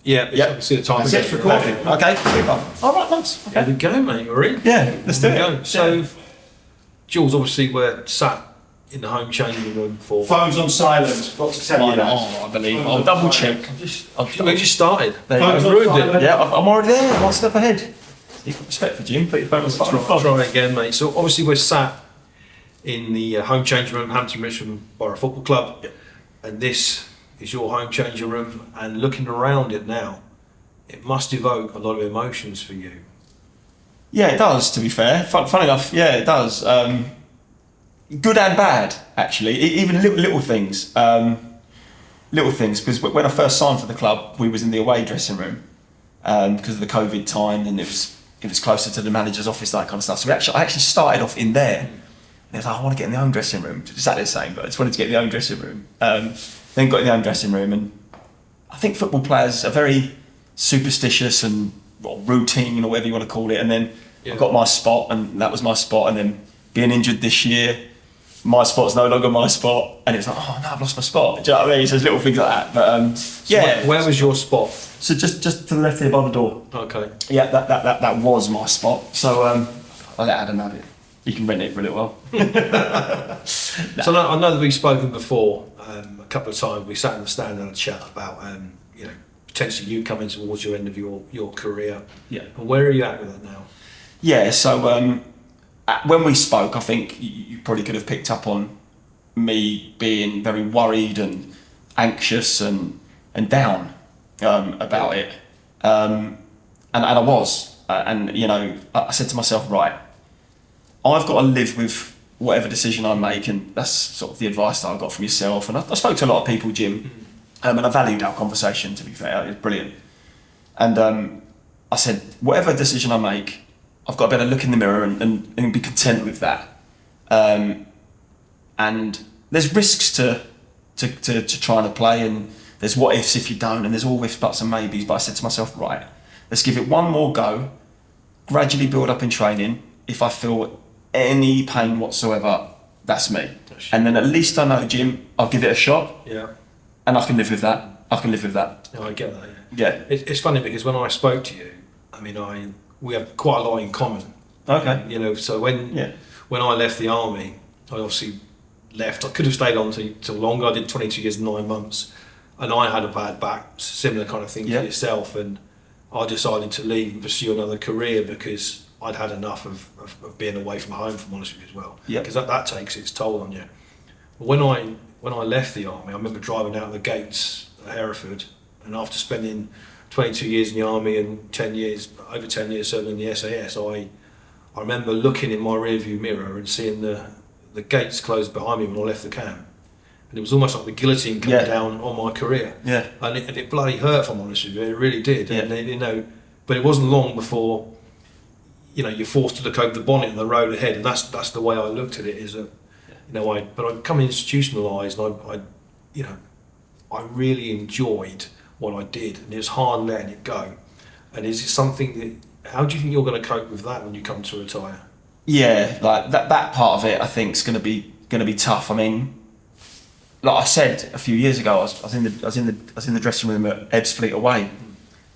Yeah, see the time. It's recording. Okay, super. All right, nice. Okay. There we go, mate. We're in. Yeah, let's do it. Go. So, Jules, obviously, we're sat in the home changing room for. Phone's on silent. Got to tell you that. I believe. I'll double check. We just started. Phone's I've ruined it. Yeah, I'm already there. One step ahead. You've got respect for Jim. Put your phone on silent. Try again, mate. So, obviously, we're sat in the home changing room, Hampton Richmond Borough Football Club, and this is your home changing room. And looking around it now, it must evoke a lot of emotions for you. Yeah, it does, to be fair. Funny enough, yeah, it does. Good and bad, actually. Even little things. Little things, because when I first signed for the club, we was in the away dressing room because of the COVID time, and it was closer to the manager's office, that kind of stuff. So I actually started off in there. And I was like, I want to get in the home dressing room. Exactly the same, but I just wanted to get in the home dressing room. Then got in the home dressing room, and I think football players are very superstitious and routine, or whatever you want to call it. And then I got my spot, and that was my spot. And then being injured this year, my spot's no longer my spot, and it's like, oh no, I've lost my spot. Do you know what I mean? So there's little things like that. But so where was your spot? So just to the left here by the door. Okay. Yeah, that was my spot. So I'll let Adam have it. You can rent it for a little while. So I know that we've spoken before a couple of times. We sat in the stand and had a chat about potentially you coming towards your end of your career. Yeah. And where are you at with it now? Yeah. So when we spoke, I think you probably could have picked up on me being very worried and anxious and down about it, and I was, I said to myself, right, I've got to live with whatever decision I make, and that's sort of the advice that I got from yourself. And I spoke to a lot of people, Jim, and I valued our conversation, to be fair. It was brilliant. And I said, whatever decision I make, I've got to better look in the mirror and be content with that. And there's risks to trying to play, and there's what ifs if you don't, and there's all ifs, buts and maybes. But I said to myself, right, let's give it one more go, gradually build up in training. If I feel any pain whatsoever, that's me. And then at least I know, Jim, I'll give it a shot. Yeah. And I can live with that. No, I get that, Yeah. It's funny because when I spoke to you, I mean, we have quite a lot in common. Okay. So when I left the army, I obviously left. I could have stayed on till longer. I did 22 years and 9 months, and I had a bad back, similar kind of thing to yourself, and I decided to leave and pursue another career because I'd had enough of being away from home, from honest with you as well. Because that takes its toll on you. But when I left the army, I remember driving out the gates at Hereford, and after spending 22 years in the army and over 10 years serving in the SAS, I remember looking in my rearview mirror and seeing the gates closed behind me when I left the camp. And it was almost like the guillotine coming down on my career. Yeah. And it bloody hurt, if I'm honest with you. It really did. Yeah. And but it wasn't long before you're forced to look over the bonnet and the road ahead, and that's the way I looked at it. Is that but I become institutionalised, and I really enjoyed what I did, and it was hard letting it go. And is it something that? How do you think you're going to cope with that when you come to retire? Yeah, like that part of it, I think is going to be tough. I mean, like I said a few years ago, I was in the dressing room at Ebbsfleet away. I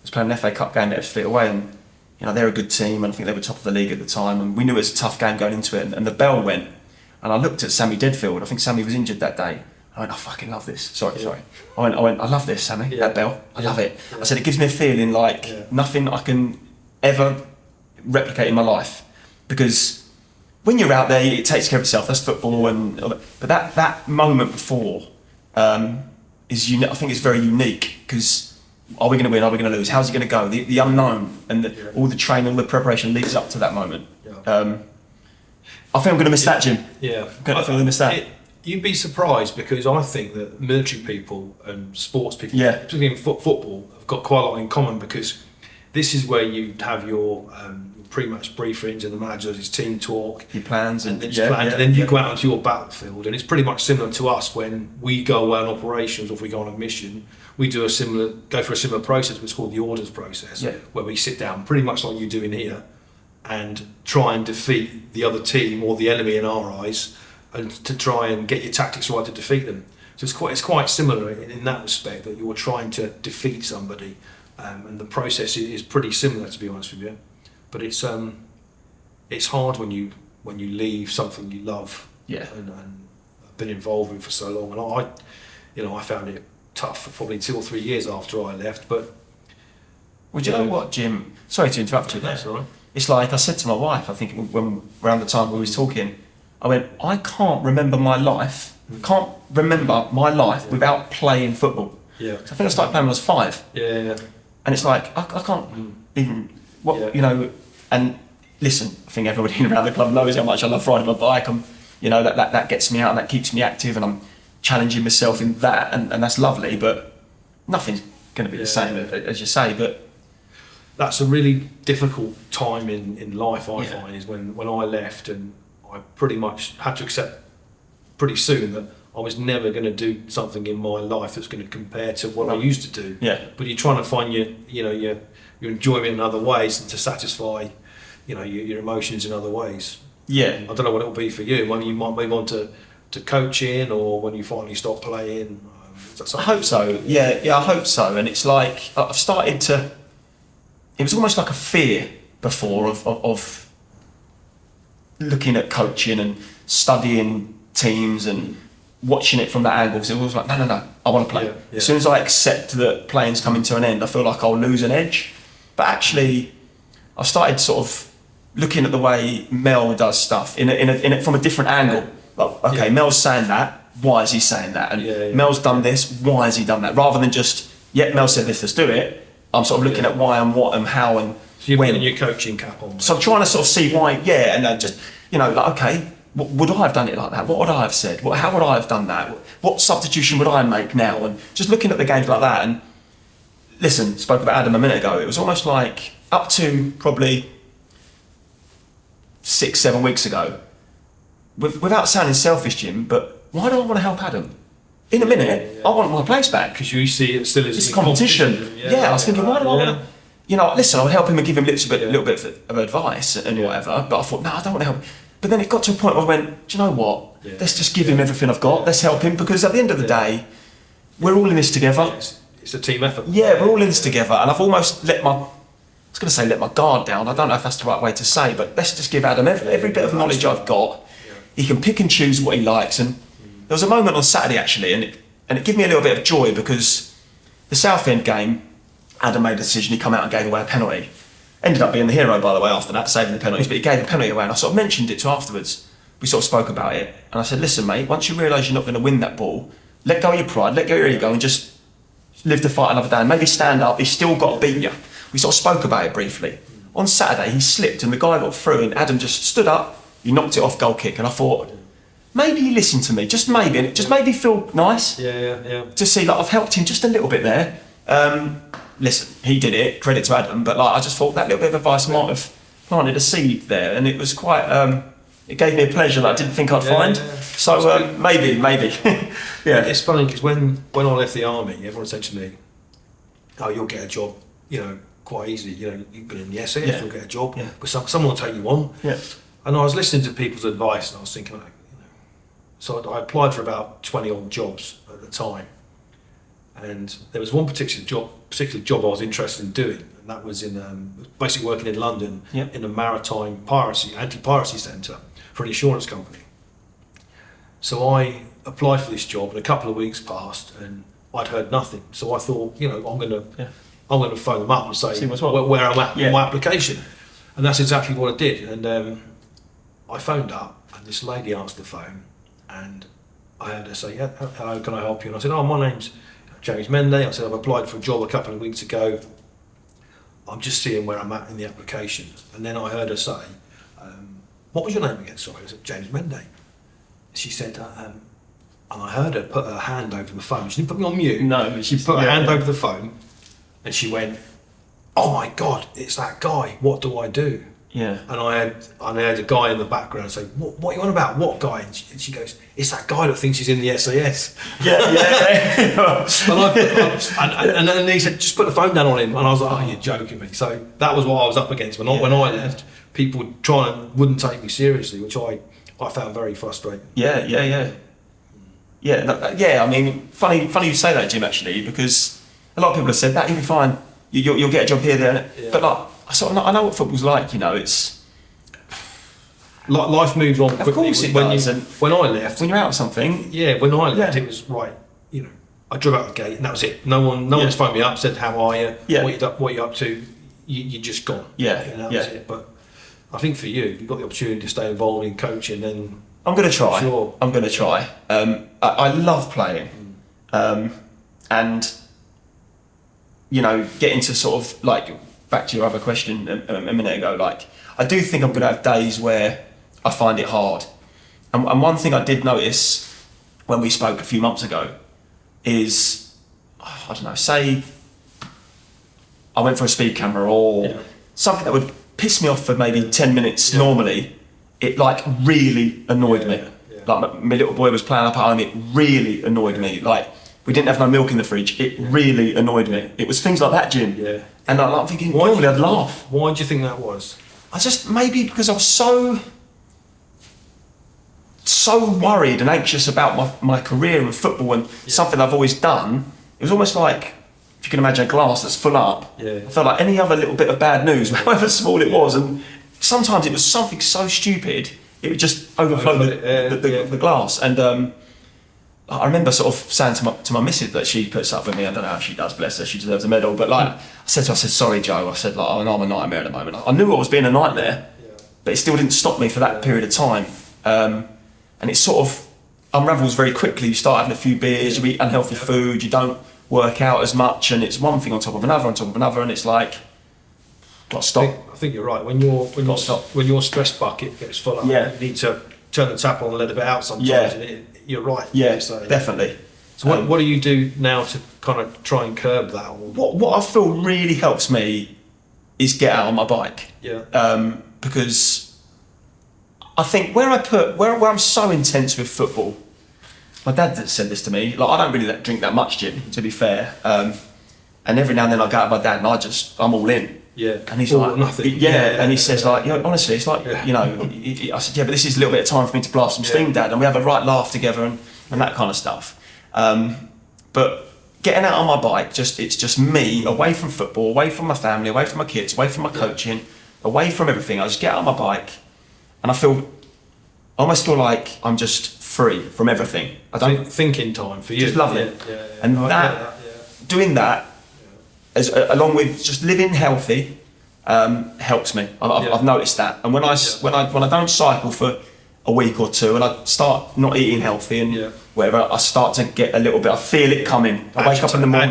was playing an FA Cup game at Ebbsfleet away, and they're a good team, and I think they were top of the league at the time, and we knew it was a tough game going into it, and the bell went, and I looked at Sammy Deadfield. I think Sammy was injured that day. I went, I fucking love this. Sorry. I went, I love this, Sammy, that bell. I love it. I said, it gives me a feeling like nothing I can ever replicate in my life, because when you're out there, it takes care of itself. That's football, but that moment before is unique. I think it's very unique, because are we going to win? Are we going to lose? How's it going to go? The unknown, and all the training, all the preparation leads up to that moment. I think I'm going to miss that, Jim. Yeah, I think I'm going to miss that. You'd be surprised, because I think that military people and sports people, particularly in football, have got quite a lot in common, because this is where you have your pre-match briefings and the manager does his team talk, your plans, and then you go out onto your battlefield, and it's pretty much similar to us when we go on operations, or if we go on a mission. We go for a similar process, which is called the orders process, where we sit down, pretty much like you do in here, and try and defeat the other team, or the enemy in our eyes, and to try and get your tactics right to defeat them. So it's quite similar in that respect, that you're trying to defeat somebody, and the process is pretty similar, to be honest with you. But it's hard when you leave something you love, and have been involved in for so long. And I found it tough for probably 2 or 3 years after I left. But well, do you know what, Jim? Sorry to interrupt you there. That's all right. It's like I said to my wife, I think when around the time we was talking, I went, I can't remember my life. Can't remember my life without playing football. Yeah. So I think I started playing when I was 5. Yeah. And it's like I can't even And listen, I think everybody around the club knows how much I love riding my bike. That gets me out and that keeps me active, and I'm challenging myself in that, and that's lovely. But nothing's going to be the same as you say. But that's a really difficult time in life. I find is when I left, and I pretty much had to accept pretty soon that I was never going to do something in my life that's going to compare to what I used to do. Yeah. But you're trying to find your enjoyment in other ways, and to satisfy, your emotions in other ways. Yeah. I don't know what it'll be for you. When you might move on to coaching, or when you finally stop playing. I hope so. Yeah, I hope so. And it's like I've started to. It was almost like a fear before of looking at coaching and studying teams and watching it from that angle. Because it was like, no, I want to play. Yeah. As soon as I accept that playing's coming to an end, I feel like I'll lose an edge. But actually, I've started sort of looking at the way Mel does stuff in it from a different angle. Like, okay, Mel's saying that. Why is he saying that? And Mel's done this. Why has he done that? Rather than just, Mel said this, let's do it. I'm sort of looking at why and what and how and so you're when. putting your coaching cap on. So I'm trying to sort of see why, and then just, okay, would I have done it like that? What would I have said? How would I have done that? What substitution would I make now? And just looking at the games like that. And listen, spoke about Adam a minute ago. It was almost like up to probably 6-7 weeks ago, without sounding selfish, Jim, but why do I want to help Adam? In a minute, I want my place back. Because you see it still as a competition. I was thinking, why do I want to... listen, I would help him and give him a little bit of advice and whatever, but I thought, no, I don't want to help him. But then it got to a point where I went, do you know what? Let's just give him everything I've got. Let's help him, because at the end of the day, we're all in this together. It's a team effort. Yeah, we're all in this together. And I've almost let my guard down. I don't know if that's the right way to say, but let's just give Adam every bit of knowledge I've got. He can pick and choose what he likes. And there was a moment on Saturday actually, and it gave me a little bit of joy, because the Southend game, Adam made a decision. He come out and gave away a penalty. Ended up being the hero, by the way, after that, saving the penalties. But he gave the penalty away, and I sort of mentioned it to afterwards. We sort of spoke about it, and I said, "Listen, mate. Once you realise you're not going to win that ball, let go of your pride, let go of your ego, and just live to fight another day. And maybe stand up. He's still got to beat you." We sort of spoke about it briefly. On Saturday, he slipped, and the guy got through, and Adam just stood up. He knocked it off goal kick, and I thought, maybe he listened to me, just maybe, and it just made me feel nice. Yeah. To see, like, I've helped him just a little bit there. Listen, he did it, credit to Adam, but like I just thought that little bit of advice might have planted a seed there, and it was quite, it gave me a pleasure that I didn't think I'd find. So maybe. Yeah. It's funny, because when I left the army, everyone said to me, "Oh, you'll get a job, quite easily. You've been in the SAS, you'll get a job, but someone will take you on." Yeah. And I was listening to people's advice, and I was thinking, so I applied for about 20 odd jobs at the time, and there was one particular job I was interested in doing, and that was in basically working in London in a maritime anti-piracy centre for an insurance company. So I applied for this job, and a couple of weeks passed, and I'd heard nothing. So I thought, I'm going to phone them up and say where I'm at with my application, and that's exactly what I did. And I phoned up, and this lady answered the phone, and I heard her say, "Hello, can I help you?" And I said, "Oh, my name's James Menday." I said, "I've applied for a job a couple of weeks ago. I'm just seeing where I'm at in the application." And then I heard her say, "What was your name again?" Sorry, I said, "James Menday." She said, and I heard her put her hand over the phone. She didn't put me on mute. No, but she put her hand over the phone, and she went, "Oh my God, it's that guy. What do I do?" Yeah. And I had a guy in the background say, what are you on about? What guy? And she goes, "It's that guy that thinks he's in the SAS." And then he said, "Just put the phone down on him." And I was like, "Oh, you're joking me." So that was what I was up against when I left. People wouldn't take me seriously, which I found very frustrating. Yeah. I mean, funny you say that, Jim. Actually, because a lot of people have said that. Even find you'll get a job here, there. But like, I know what football's like. You know, it's life moves on quickly. Of course it does. When I left, when you're out of something, when I left, it was right. You know, I drove out the gate, and that was it. No one's phoned me up, said how are you, what you up to. You're just gone. And that was it. But I think for you've got the opportunity to stay involved in coaching. Then I'm going to try. Sure. I'm going to try. I love playing, and you know, getting to sort of like back to your other question a minute ago. Like, I do think I'm going to have days where I find it hard. And one thing I did notice when we spoke a few months ago is, I don't know, say I went for a speed camera or something that would piss me off for maybe 10 minutes normally, it like really annoyed me. Like my little boy was playing up at home, it really annoyed me. Like, we didn't have no milk in the fridge, it really annoyed me. It was things like that, Jim. And I'm thinking, normally I'd laugh. Why do you think that was? I just, maybe because I was so worried and anxious about my career in football and something I've always done. It was almost like, if you can imagine a glass that's full up, I felt like any other little bit of bad news, however small it was, and sometimes it was something so stupid, it would just overflow the glass. And I remember sort of saying to my missus that she puts up with me. I don't know how she does, bless her, she deserves a medal. But like, I said, sorry, Joe. I said, like, I'm a nightmare at the moment. I knew I was being a nightmare, but it still didn't stop me for that period of time. And it sort of unravels very quickly. You start having a few beers, you eat unhealthy food, you don't work out as much, and it's one thing on top of another, and it's like, got to stop. I think you're right. When your stress bucket gets full up, you need to turn the tap on and let a bit out sometimes. And you're right. Definitely. So what do you do now to kind of try and curb that? What I feel really helps me is get out on my bike. Because I think where I'm so intense with football, my dad said this to me, like, I don't really drink that much, Jim, to be fair. And every now and then I go out with my dad and I'm all in. And he's like, nothing. And he says, like, you know, honestly, it's like, you know, I said, but this is a little bit of time for me to blast some steam, Dad, and we have a right laugh together and that kind of stuff. But getting out on my bike, it's just me, away from football, away from my family, away from my kids, away from my coaching, away from everything. I just get out on my bike and I almost feel like I'm just free from everything. I don't thinking time for you. Just lovely. And doing that, along with just living healthy, helps me. I've noticed that. And when I don't cycle for a week or two, and I start not eating healthy and whatever, I start to get a little bit. I feel it coming. I wake up in the morning.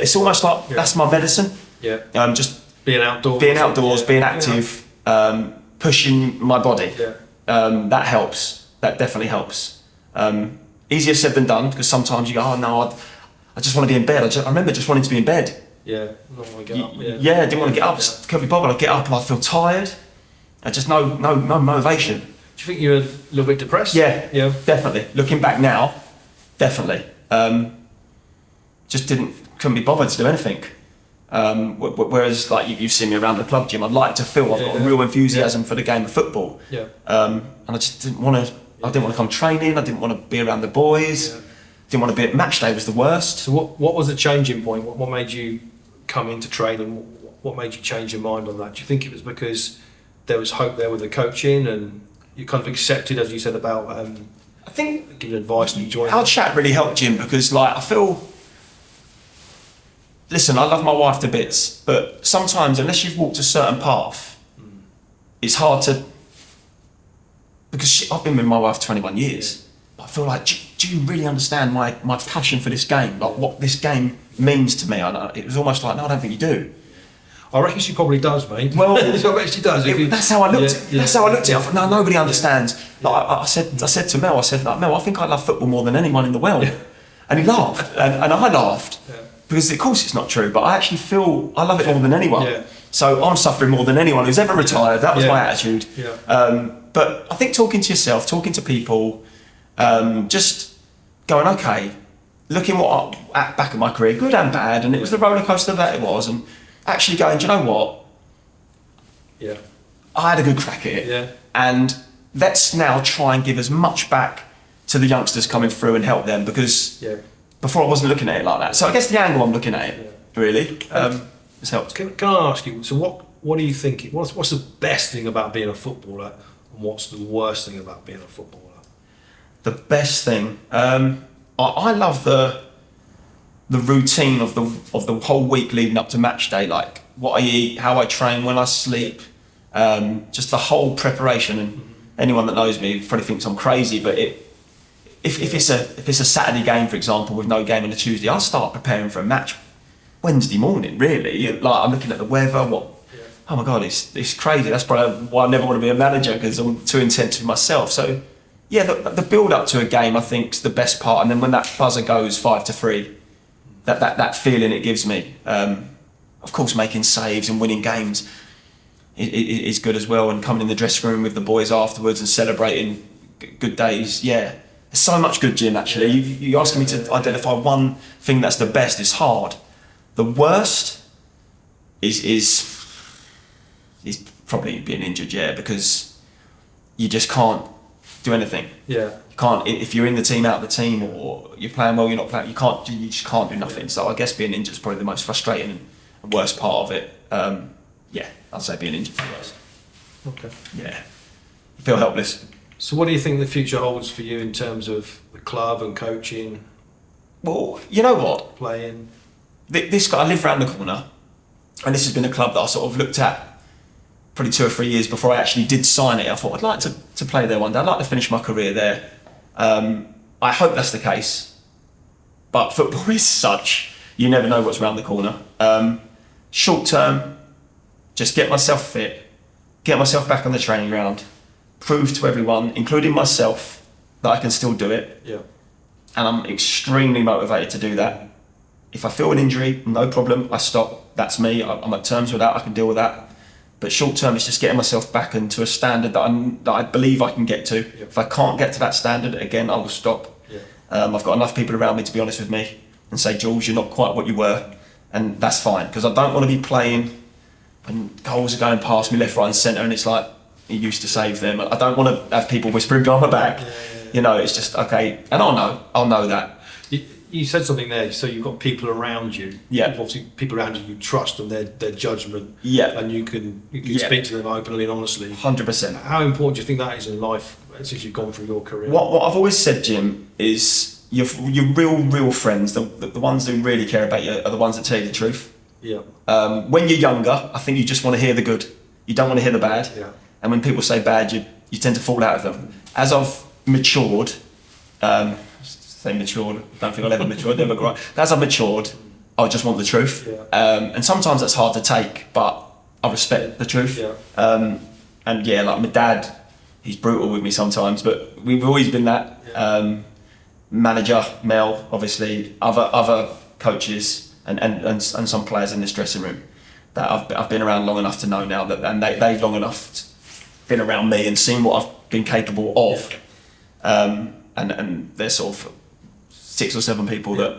It's almost like that's my medicine. Just being outdoors, being active, pushing my body. That helps. That definitely helps. Easier said than done, because sometimes you go, oh no, I just want to be in bed. I remember just wanting to be in bed. Not want to get up. I didn't want to get up. Just couldn't be bothered. I'd get up and I'd feel tired. And just no motivation. Do you think you're a little bit depressed? Yeah, definitely. Looking back now, definitely. Just couldn't be bothered to do anything. Whereas, like, you've seen me around the club, Jim, I'd like to feel I've got a real enthusiasm for the game of football. And I just didn't want to come training. I didn't want to be around the boys. Didn't want to be at match day. Was the worst. So what was the changing point? What made you come into training? What made you change your mind on that? Do you think it was because there was hope there with the coaching and you kind of accepted, as you said, about I think giving advice and enjoying our chat really helped, Jim, because, like, I feel, listen, I love my wife to bits, but sometimes unless you've walked a certain path, it's hard to, because I've been with my wife 21 years, but I feel like, do you really understand my passion for this game? Like, what this game means to me? It was almost like, no, I don't think you do. I reckon she probably does, mate. Well, I bet she does. That's how I looked at it. That's how I looked at it. I thought, no, nobody understands. Like, I said to Mel, Mel, I think I love football more than anyone in the world. And he laughed, and I laughed. Because, of course, it's not true, but I actually feel I love it more than anyone. So I'm suffering more than anyone who's ever retired. That was my attitude. But I think talking to yourself, talking to people, just going, okay, looking back at my career, good and bad, and it was the roller coaster that it was, and actually going, do you know what? I had a good crack at it, and let's now try and give as much back to the youngsters coming through and help them, because before I wasn't looking at it like that. So I guess the angle I'm looking at it, really. It's helped. Can I ask you? So what do you think? What's the best thing about being a footballer, and what's the worst thing about being a footballer? The best thing, I love the routine of the whole week leading up to match day. Like what I eat, how I train, when I sleep, just the whole preparation. And anyone that knows me probably thinks I'm crazy, but if it's a Saturday game, for example, with no game on a Tuesday, I'll start preparing for a match Wednesday morning. Really, like I'm looking at the weather. Oh my God, it's crazy. That's probably why I never want to be a manager, because I'm too intense with myself. So yeah, the build up to a game, I think, is the best part. And then when that buzzer goes 5-3, that feeling it gives me. Of course, making saves and winning games is good as well. And coming in the dressing room with the boys afterwards and celebrating good days. Yeah, there's so much good, Jim. Actually, you asking me to identify one thing that's the best is hard. The worst is probably being injured. Yeah, because you just can't do anything. Yeah. You can't, if you're in the team, out of the team, or you're playing well, you're not playing, you just can't do nothing. So I guess being injured is probably the most frustrating and worst part of it. Yeah, I'd say being injured is the worst. Okay. Yeah. You feel helpless. So what do you think the future holds for you in terms of the club and coaching? Well, you know what? Playing. This guy, I live around the corner, and this has been a club that I sort of looked at probably 2 or 3 years before I actually did sign it. I thought I'd like to play there one day. I'd like to finish my career there. I hope that's the case, but football is such, you never know what's around the corner. Short term, just get myself fit, get myself back on the training ground, prove to everyone, including myself, that I can still do it. Yeah. And I'm extremely motivated to do that. If I feel an injury, no problem, I stop. That's me. I'm at terms with that. I can deal with that. But short term, it's just getting myself back into a standard that I believe I can get to. Yeah. If I can't get to that standard, again, I will stop. Yeah. I've got enough people around me to be honest with me and say, Jules, you're not quite what you were. And that's fine, because I don't want to be playing when goals are going past me left, right and centre, and it's like, you used to save them. I don't want to have people whispering behind my back. Yeah. You know, it's just, okay, and I'll know that. You said something there, so you've got people around you. Yeah. Obviously, people around you trust and their judgment. Yeah. And you can speak to them openly and honestly. 100%. How important do you think that is in life since you've gone through your career? What I've always said, Jim, is your real friends, the ones who really care about you, are the ones that tell you the truth. Yeah. When you're younger, I think you just want to hear the good. You don't want to hear the bad. Yeah. And when people say bad, you tend to fall out of them. As I've matured, don't think I'll ever mature, never grow. As I've matured, I just want the truth. Yeah. And sometimes that's hard to take, but I respect the truth. Yeah. And yeah, like my dad, he's brutal with me sometimes, but we've always been that. Yeah. Manager, Mel, obviously, other coaches and some players in this dressing room that I've been around long enough to know now, that, and they've long enough been around me and seen what I've been capable of. Yeah. And they're sort of 6 or 7 people that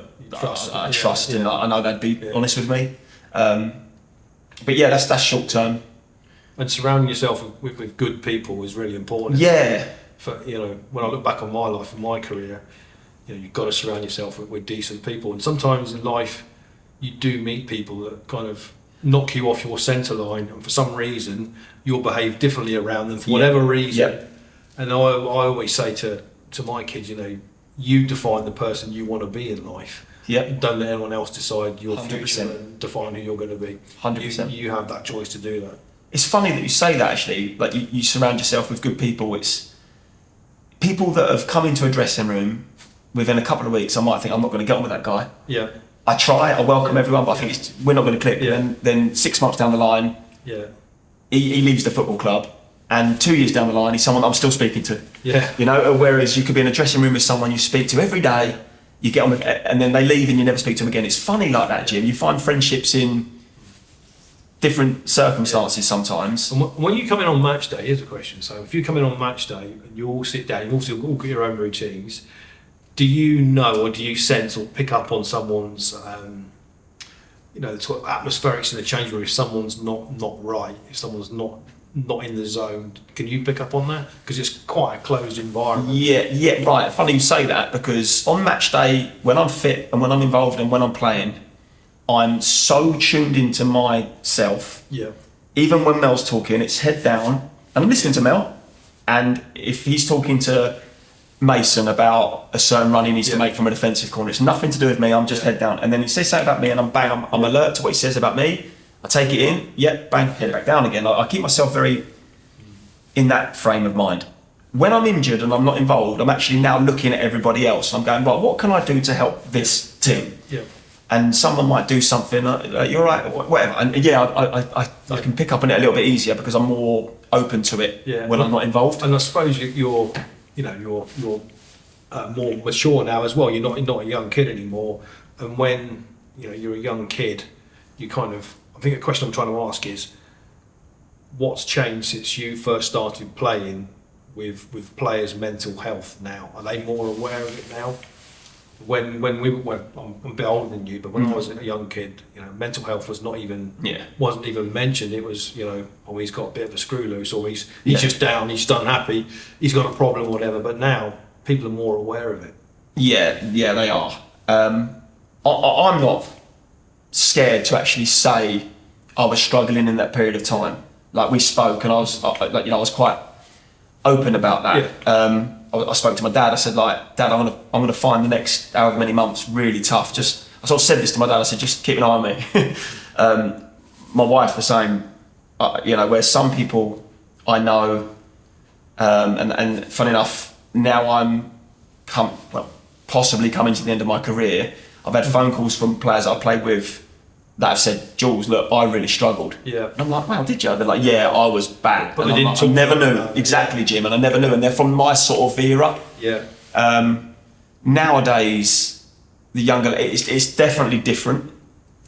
I trust, and I know they'd be honest with me. But yeah, that's short term. And surrounding yourself with good people is really important. Yeah. For when I look back on my life and my career, you've got to surround yourself with decent people. And sometimes in life, you do meet people that kind of knock you off your centre line, and for some reason, you'll behave differently around them for whatever reason. Yep. And I always say to my kids, you define the person you want to be in life. Yep. Don't let anyone else decide your 100%. Future and define who you're going to be. 100%. You have that choice to do that. It's funny that you say that, actually. Like, you surround yourself with good people. It's people that have come into a dressing room within a couple of weeks. I might think, I'm not going to get on with that guy. Yeah. I try, I welcome everyone, but I think we're not going to click. Yeah. And then 6 months down the line, he leaves the football club. And 2 years down the line, he's someone I'm still speaking to. Yeah. Whereas you could be in a dressing room with someone you speak to every day, you get on with, and then they leave and you never speak to them again. It's funny like that, Jim. You find friendships in different circumstances sometimes. And when you come in on match day, here's a question. So if you come in on match day and you all sit down, you all got your own routines, do you know, or do you sense or pick up on someone's, the sort of atmospherics in the change room if someone's not right, if someone's not in the zone? Can you pick up on that? Because it's quite a closed environment. Yeah, right. Funny you say that, because on match day, when I'm fit and when I'm involved and when I'm playing, I'm so tuned into myself. Yeah. Even when Mel's talking, it's head down, and I'm listening to Mel. And if he's talking to Mason about a certain run he needs to make from a defensive corner, it's nothing to do with me. I'm just head down. And then he says something about me, and I'm alert to what he says about me. I take it in, bang, head back down again. I keep myself very in that frame of mind. When I'm injured and I'm not involved, I'm actually now looking at everybody else. I'm going, right, what can I do to help this team? Yeah. And someone might do something, you're right, whatever. And I can pick up on it a little bit easier because I'm more open to it when I'm not involved. And I suppose you're more mature now as well. You're not a young kid anymore. And when you're a young kid, you kind of, I think the question I'm trying to ask is, what's changed since you first started playing with players' mental health now? Are they more aware of it now? When I'm a bit older than you, but when I was a young kid, mental health was wasn't even mentioned. It was he's got a bit of a screw loose, or he's just down, he's just unhappy, he's got a problem or whatever. But now people are more aware of it. Yeah, they are. I'm not scared to actually say I was struggling in that period of time. Like, we spoke, and I was quite open about that. Yeah. I spoke to my dad. I said, Dad, I'm gonna find the next however many months really tough. I sort of said this to my dad. I said, just keep an eye on me. My wife the same. Where some people I know, and funny enough, now I'm possibly coming to the end of my career. I've had phone calls from players I played with that have said, Jules, look, I really struggled. Yeah. And I'm like, wow, did you? They're like, yeah, I was bad. But and I never knew. Exactly, Jim, and I never knew. And they're from my sort of era. Yeah. Nowadays, the younger, it's definitely different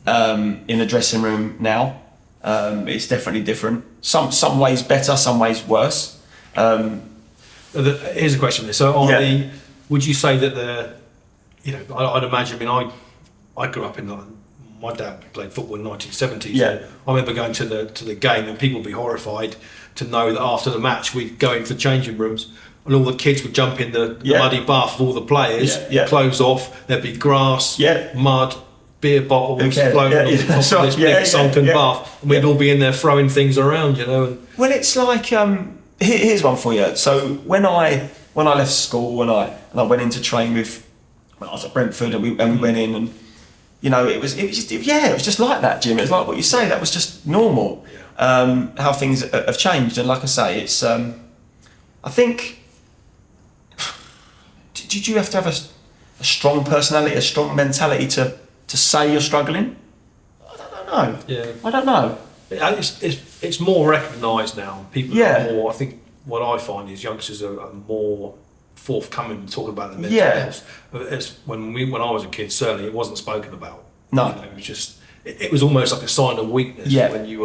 in the dressing room now. It's definitely different. Some ways better, some ways worse. Here's a question. So would you say that I'd imagine, I grew up in my dad played football in the 1970s. Yeah. I remember going to the game, and people would be horrified to know that after the match we'd go into the changing rooms and all the kids would jump in the muddy bath of all the players, clothes off, there'd be grass, mud, beer bottles floating on the top of this big sunken bath, and we'd all be in there throwing things around, Well, it's like, here's one for you. So when I left school and I went into train when I was at Brentford, and we went in, and it was just like that, Jim. It was like what you say. That was just normal. How things have changed, and like I say, it's. I think. Did you have to have a strong personality, a strong mentality to say you're struggling? I don't know. Yeah. I don't know. It's more recognised now. People are more. I think what I find is youngsters are more forthcoming and talking about their mental health. When I was a kid, certainly it wasn't spoken about. No, it was just it was almost like a sign of weakness when you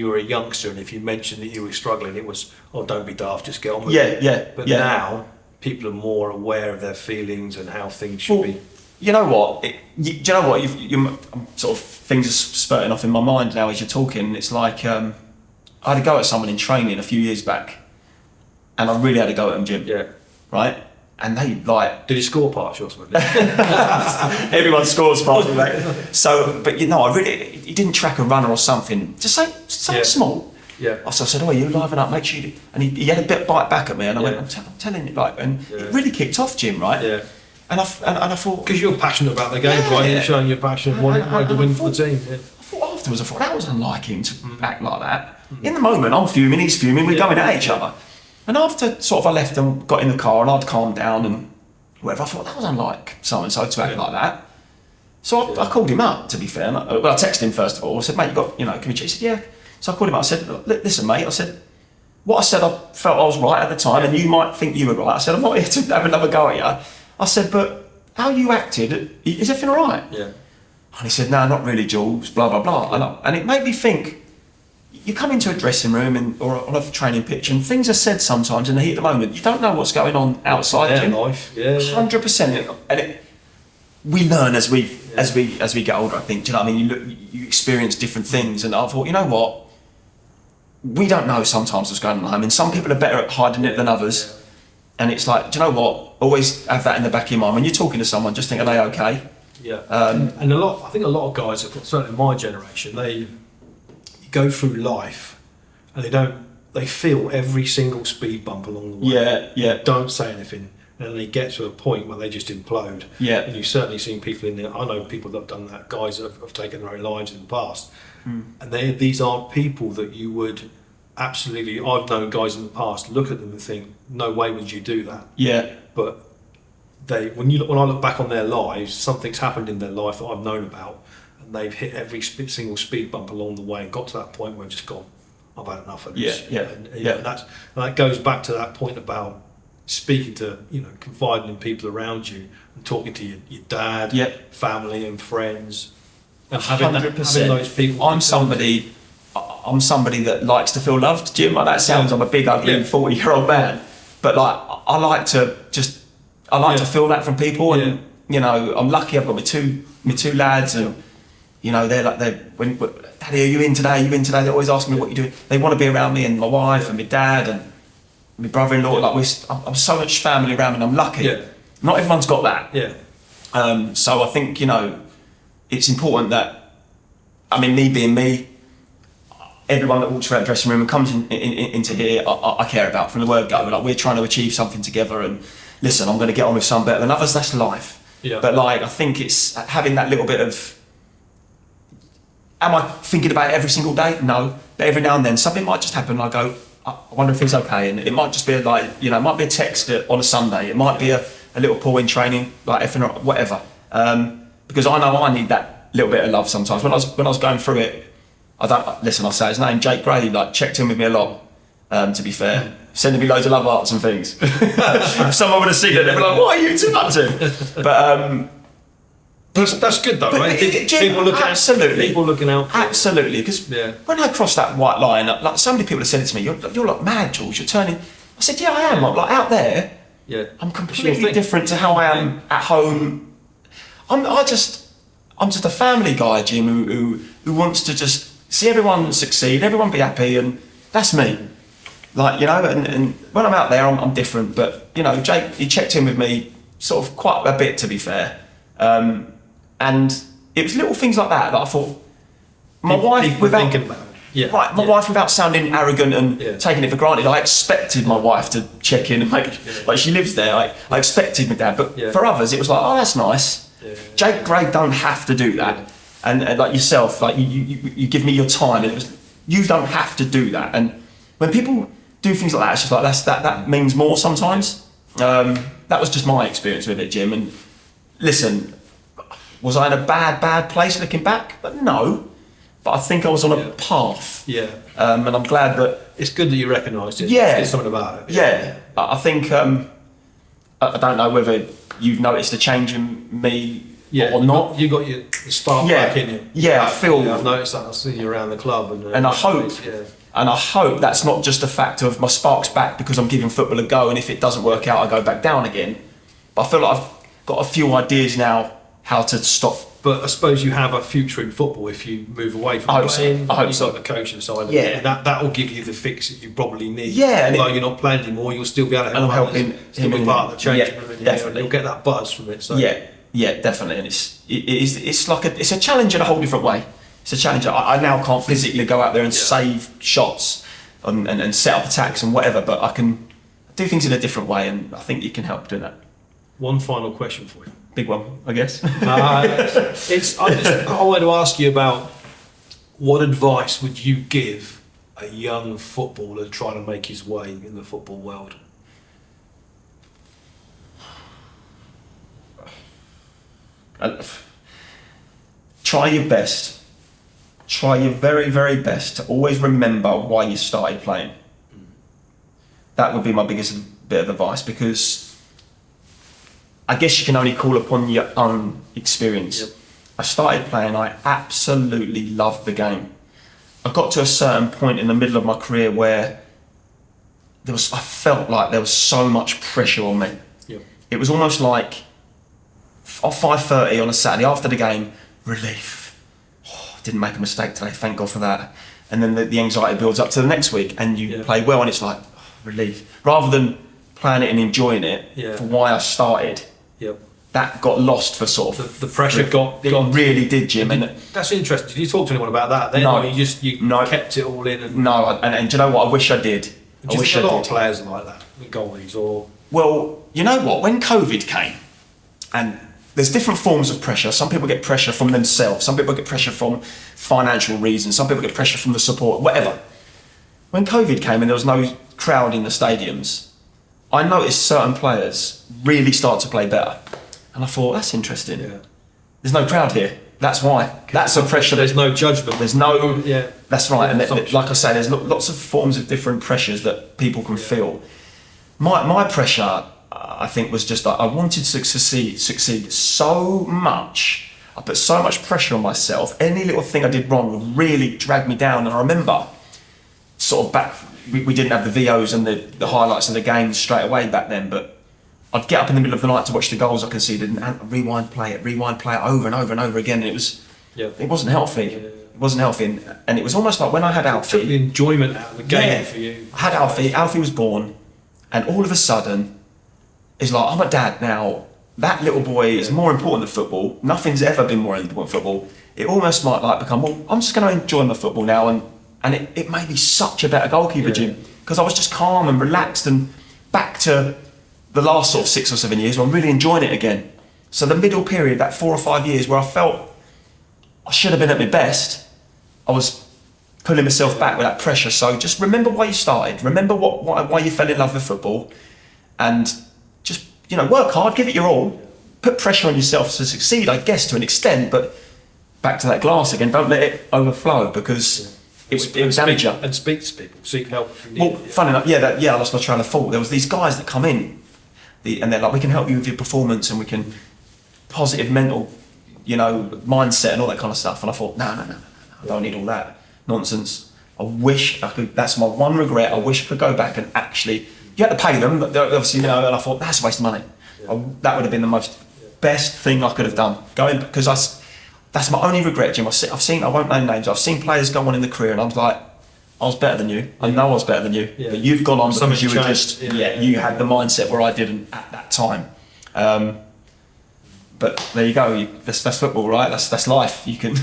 were a youngster, and if you mentioned that you were struggling, it was, oh, don't be daft, just get on with it. But now people are more aware of their feelings and how things should be. You know what? I'm sort of, things are spurting off in my mind now as you're talking. It's like I had a go at someone in training a few years back, and I really had a go at them, Jim. Yeah. Right? And they Did he score past you or something? Everyone scores past me, mate. So, but he didn't track a runner or something. Just something small. Yeah. So I said, you liven up, make sure you do. And he had a bit bite back at me, and I went, I'm telling you, and it really kicked off, Jim, right? Yeah. And I thought, because you're passionate about the game, right? You're showing your passion, wanting to win for the team. Yeah. I thought afterwards, that was unlike him to act like that. In the moment, I'm fuming, he's fuming, we're going at each other. And after sort of I left and got in the car and I'd calmed down and whatever, I thought that was unlike so-and-so to act like that. So I called him up, to be fair. I texted him first of all. I said, mate, can we check? He said, yeah. So I called him up. I said, listen, mate. I said, what I said, I felt I was right at the time, and you might think you were right. I said, I'm not here to have another go at you. I said, but how you acted, is everything all right? Yeah. And he said, no, not really, Jules, blah, blah, blah. And it made me think, you come into a dressing room or on a training pitch, and things are said sometimes in the heat of the moment. You don't know what's going on outside. Their life, 100%. And we learn as we get older. I think. Do you know what I mean? You experience different things, and I thought, you know what? We don't know sometimes what's going on at home, and some people are better at hiding it than others. And it's like, do you know what? Always have that in the back of your mind when you're talking to someone. Just think, are they okay? Yeah. And I think a lot of guys, certainly my generation, they go through life and they feel every single speed bump along the way. Yeah. Don't say anything. And then they get to a point where they just implode. Yeah. And you've certainly seen people in there. I know people that have done that, guys that have taken their own lives in the past. And these aren't people that you would absolutely, I've known guys in the past, look at them and think, no way would you do that. Yeah. But when I look back on their lives, something's happened in their life that I've known about, and they've hit every single speed bump along the way and got to that point where I've just gone, I've had enough of this. And that goes back to that point about speaking to, confiding in people around you and talking to your dad, family and friends, and having those people. I'm somebody that likes to feel loved, Jim. Like that sounds, I'm a big ugly 40-year-old man, but like I like to feel that from people, and I'm lucky. I've got my two lads, and when Daddy, are you in today? They're always asking me what you're doing. They want to be around me and my wife and my dad and my brother-in-law. I'm so much family around me, and I'm lucky. Not everyone's got that. So I think it's important that, me being me, everyone that walks around the dressing room and comes into here, I care about from the word go. Like, we're trying to achieve something together, and listen, I'm going to get on with some better than others. That's life. But I think it's having that little bit of. Am I thinking about it every single day? No, but every now and then something might just happen. And I go, I wonder if he's okay, and it might just be it might be a text on a Sunday. It might be a little pull in training, like effing or whatever. Because I know I need that little bit of love sometimes. When I was going through it. I'll say his name, Jake Gray, checked in with me a lot, to be fair. Sending me loads of love arts and things. If someone would have seen it, they'd be like, what are you two up to? But that's good though, right? People looking out for absolutely, because when I crossed that white line, like so many people have said it to me, you're like mad, George, you're turning. I said, yeah, I am. I'm like out there, I'm completely different to how I am at home. I'm just a family guy, Jim, who wants to just see everyone succeed, everyone be happy, and that's me. And when I'm out there, I'm different. But Jake, he checked in with me sort of quite a bit, to be fair. And it was little things like that I thought. My wife, without thinking about it. My wife, without sounding arrogant and taking it for granted, I expected my wife to check in and make like she lives there. I expected my dad, but for others, it was like, oh, that's nice. Jake Gray don't have to do that. And like yourself, like you give me your time, and you don't have to do that. And when people do things like that, it's just like that means more sometimes. That was just my experience with it, Jim. And listen, was I in a bad place looking back? But no, but I think I was on a path. And I'm glad that it's good that you recognised it. Did something about it. I think I don't know whether you've noticed a change in me. Or not. You got your spark back in you. I feel. I've noticed that. I've seen you around the club, and I hope that's not just a factor of my spark's back because I'm giving football a go, and if it doesn't work out, I go back down again. But I feel like I've got a few ideas now how to stop. But I suppose you have a future in football if you move away from playing. I hope so. You've got the coaching side of it. That will give you the fix that you probably need. Although you're not playing anymore, you'll still be able to help. And I'm helping still be part of the change room. Definitely. You'll get that buzz from it. So. Yeah, definitely, and it's a challenge in a whole different way. It's a challenge. I now can't physically go out there and save shots and set up attacks and whatever, but I can do things in a different way, and I think you can help doing that. One final question for you. Big one, I guess. I wanted to ask you about what advice would you give a young footballer trying to make his way in the football world? Try your best. Try your very, very best to always remember why you started playing. That would be my biggest bit of advice, because I guess you can only call upon your own experience. I started playing, I absolutely loved the game. I got to a certain point in the middle of my career where I felt like there was so much pressure on me. It was almost like off 5:30 on a Saturday after the game, relief. I didn't make a mistake today, thank God for that. And then the anxiety builds up to the next week, and you play well, and it's like relief. Rather than playing it and enjoying it for why I started. that got lost for sort of the pressure got really did, Jim. And that's interesting. Did you talk to anyone about that? Then, no, you kept it all in. And and do you know what? I wish I did. I wish a lot of players are like that, goalies or. Well, you know what? When COVID came, and there's different forms of pressure. Some people get pressure from themselves. Some people get pressure from financial reasons. Some people get pressure from the support. Whatever. When COVID came and there was no crowd in the stadiums, I noticed certain players really start to play better. And I thought, that's interesting. Yeah. There's no crowd here. That's why. That's a pressure. There's no judgment. There's no... Yeah. That's right. And like I say, there's lots of forms of different pressures that people can feel. My pressure, I think, was just I wanted to succeed so much. I put so much pressure on myself. Any little thing I did wrong would really drag me down. And I remember sort of back... We didn't have the VOs and the highlights of the games straight away back then, but I'd get up in the middle of the night to watch the goals I conceded and rewind play it over and over and over again. And it wasn't healthy. Yeah. It wasn't healthy, and it was almost like when I had Alfie. It took the enjoyment out of the game for you. I had Alfie. Alfie was born, and all of a sudden, it's like I'm a dad now. That little boy is more important than football. Nothing's ever been more important than football. It almost might like become. Well, I'm just going to enjoy my football now, and it made me such a better goalkeeper, Jim, because I was just calm and relaxed and back to the last sort of 6 or 7 years where I'm really enjoying it again. So the middle period, that 4 or 5 years where I felt I should have been at my best, I was pulling myself back with that pressure. So just remember why you started, remember why you fell in love with football, and just, work hard, give it your all, put pressure on yourself to succeed, I guess, to an extent, but back to that glass again, don't let it overflow, because it was damage you. And speak to people, seek help if you need. Well, funny enough, I lost my train of thought. There was these guys that come in, and they're like, we can help you with your performance, and we can positive mental, mindset and all that kind of stuff. And I thought, no, I don't need all that nonsense. I wish I could. That's my one regret. I wish I could go back and actually. You had to pay them, but obviously, and I thought that's a waste of money. That would have been the best thing I could have done. Because that's my only regret, Jim. I've seen. I won't name names. I've seen players go on in the career, and I was like, I was better than you. I know I was better than you, but you've gone on because you were just. You had the mindset where I didn't at that time. But there you go. That's football, right? That's life. You can,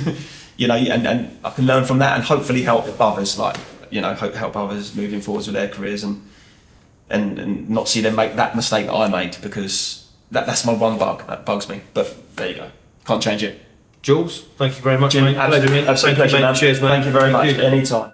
and I can learn from that and hopefully help others. Help others moving forwards with their careers and not see them make that mistake that I made, because that's my one bug that bugs me. But there you go. Can't change it. Jules, thank you very much, Jim, mate. Absolute pleasure, man. Cheers, mate. Thank you very much. Anytime.